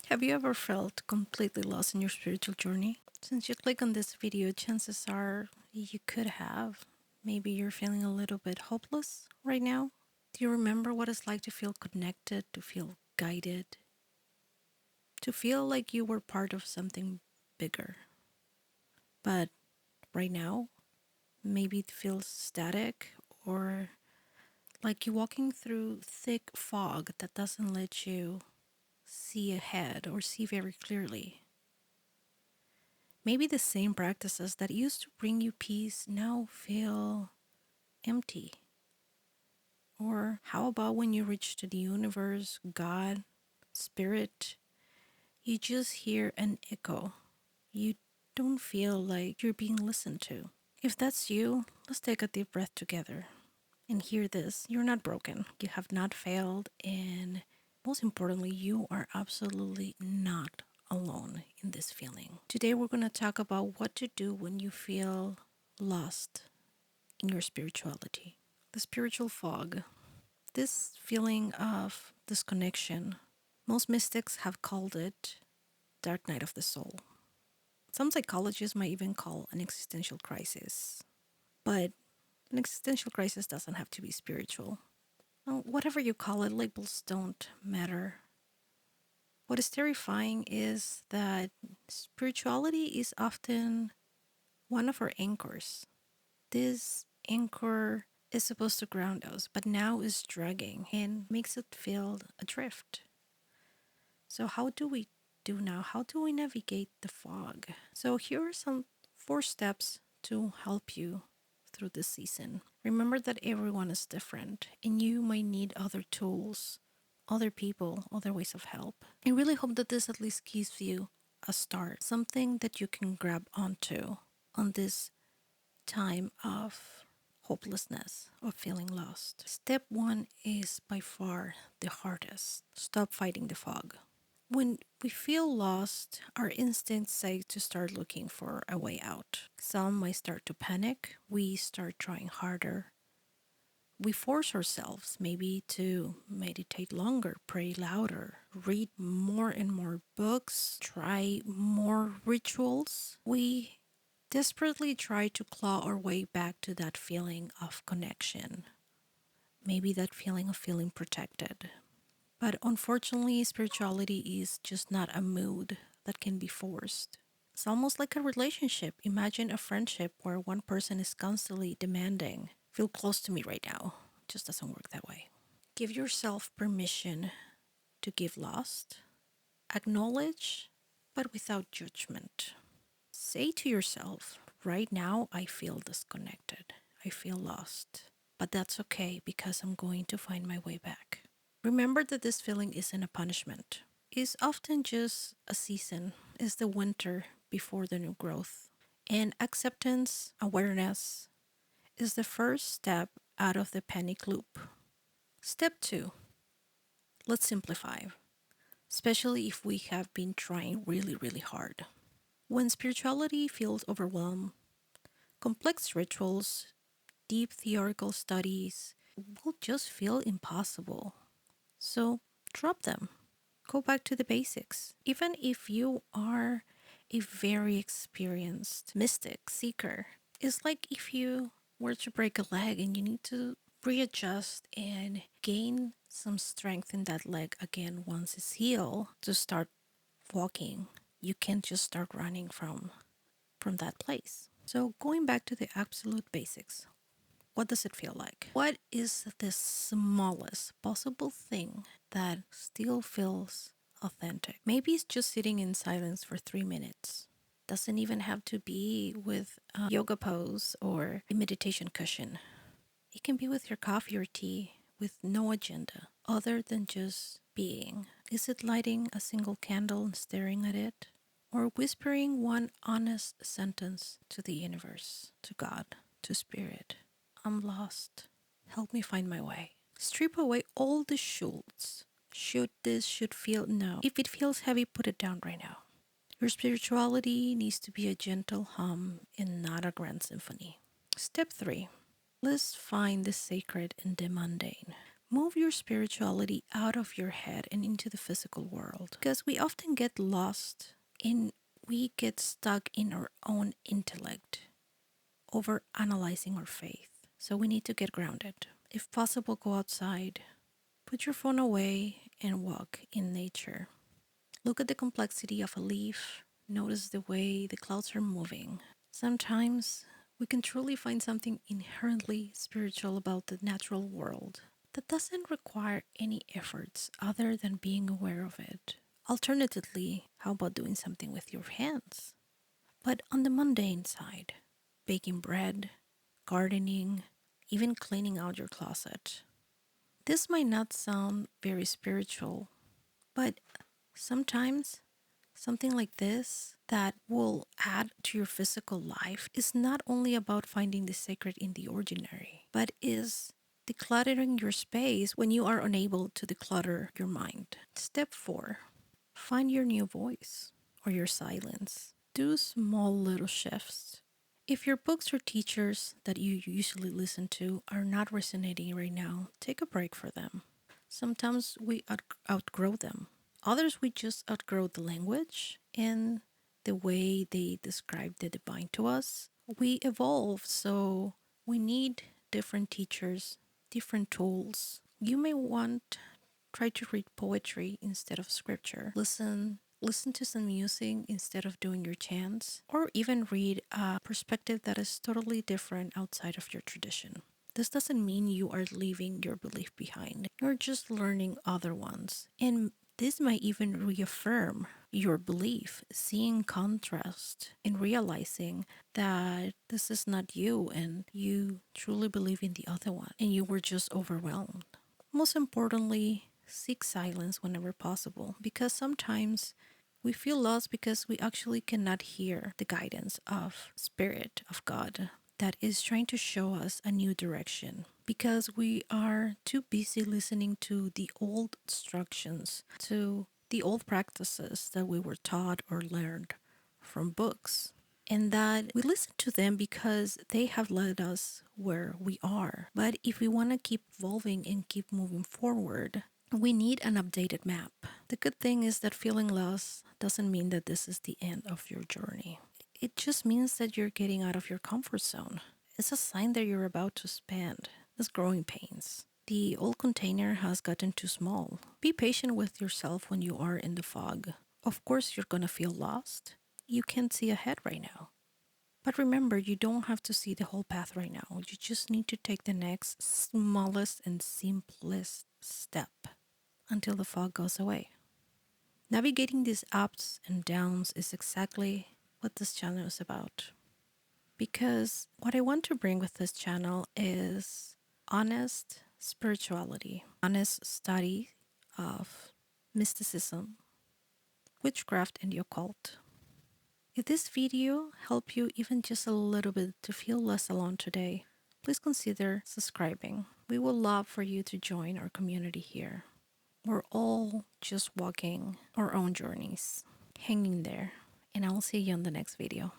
Have you ever felt completely lost in your spiritual journey? Since you click on this video, chances are you could have. Maybe you're feeling a little bit hopeless right now. Do you remember what it's like to feel connected, to feel guided, to feel like you were part of something bigger? But right now, maybe it feels static or like you're walking through thick fog that doesn't let you see ahead or see very clearly. Maybe the same practices that used to bring you peace now feel empty. Or how about when you reach to the universe, God, spirit, you just hear an echo. You don't feel like you're being listened to. If that's you, let's take a deep breath together and hear this. You're not broken. You have not failed. And most importantly, you are absolutely not alone in this feeling. Today, we're going to talk about what to do when you feel lost in your spirituality. The spiritual fog, this feeling of disconnection, most mystics have called it dark night of the soul. Some psychologists might even call an existential crisis. But an existential crisis doesn't have to be spiritual. Well, whatever you call it, labels don't matter. What is terrifying is that spirituality is often one of our anchors. This anchor is supposed to ground us, but now is dragging and makes it feel adrift. So, how do we do now? How do we navigate the fog? So, here are some 4 steps to help you through this season. Remember that everyone is different and you might need other tools, other people, other ways of help. I really hope that this at least gives you a start, something that you can grab onto on this time of hopelessness, of feeling lost. Step 1 is by far the hardest. Stop fighting the fog. When we feel lost, our instincts say to start looking for a way out. Some might start to panic. We start trying harder. We force ourselves maybe to meditate longer, pray louder, read more and more books, try more rituals. We desperately try to claw our way back to that feeling of connection, maybe that feeling of feeling protected. But unfortunately, spirituality is just not a mood that can be forced. It's almost like a relationship. Imagine a friendship where one person is constantly demanding, feel close to me right now. It just doesn't work that way. Give yourself permission to give lost. Acknowledge, but without judgment. Say to yourself, right now I feel disconnected. I feel lost. But that's okay because I'm going to find my way back. Remember that this feeling isn't a punishment. It's often just a season. It's the winter before the new growth. And acceptance, awareness, is the first step out of the panic loop. Step 2, let's simplify, especially if we have been trying really, really hard. When spirituality feels overwhelmed, complex rituals, deep theoretical studies will just feel impossible. So drop them. Go back to the basics. Even if you are a very experienced mystic seeker, it's like if you were to break a leg and you need to readjust and gain some strength in that leg again once it's healed to start walking. You can't just start running from that place. So going back to the absolute basics, what does it feel like? What is the smallest possible thing that still feels authentic? Maybe it's just sitting in silence for 3 minutes. Doesn't even have to be with a yoga pose or a meditation cushion. It can be with your coffee or tea with no agenda other than just being. Is it lighting a single candle and staring at it? Or whispering one honest sentence to the universe, to God, to spirit? I'm lost. Help me find my way. Strip away all the shoulds. Should feel, no. If it feels heavy, put it down right now. Your spirituality needs to be a gentle hum and not a grand symphony. Step 3. Let's find the sacred in the mundane. Move your spirituality out of your head and into the physical world because we often get lost in, we get stuck in our own intellect, over analyzing our faith. So we need to get grounded. If possible, go outside, put your phone away, and walk in nature. Look at the complexity of a leaf, notice the way the clouds are moving. Sometimes we can truly find something inherently spiritual about the natural world that doesn't require any efforts other than being aware of it. Alternatively, how about doing something with your hands? But on the mundane side, baking bread, gardening, even cleaning out your closet. This might not sound very spiritual, but sometimes something like this that will add to your physical life is not only about finding the sacred in the ordinary, but is decluttering your space when you are unable to declutter your mind. Step 4, find your new voice or your silence. Do small little shifts. If your books or teachers that you usually listen to are not resonating right now, take a break for them. Sometimes we outgrow them. Others, we just outgrow the language and the way they describe the divine to us. We evolve, so we need different teachers, different tools. You may want try to read poetry instead of scripture. Listen to some music instead of doing your chants, or even read a perspective that is totally different outside of your tradition. This doesn't mean you are leaving your belief behind. You're just learning other ones. And this might even reaffirm your belief, seeing contrast and realizing that this is not you and you truly believe in the other one and you were just overwhelmed. Most importantly, seek silence whenever possible because sometimes we feel lost because we actually cannot hear the guidance of Spirit of God that is trying to show us a new direction because we are too busy listening to the old instructions, to the old practices that we were taught or learned from books. And that we listen to them because they have led us where we are. But if we want to keep evolving and keep moving forward, we need an updated map. The good thing is that feeling lost doesn't mean that this is the end of your journey. It just means that you're getting out of your comfort zone. It's a sign that you're about to spend these growing pains. The old container has gotten too small. Be patient with yourself when you are in the fog. Of course, you're going to feel lost. You can't see ahead right now. But remember, you don't have to see the whole path right now. You just need to take the next smallest and simplest step until the fog goes away. Navigating these ups and downs is exactly what this channel is about. Because what I want to bring with this channel is honest spirituality, honest study of mysticism, witchcraft, and the occult. If this video helped you even just a little bit to feel less alone today, please consider subscribing. We would love for you to join our community here. We're all just walking our own journeys, hanging there, and I'll see you on the next video.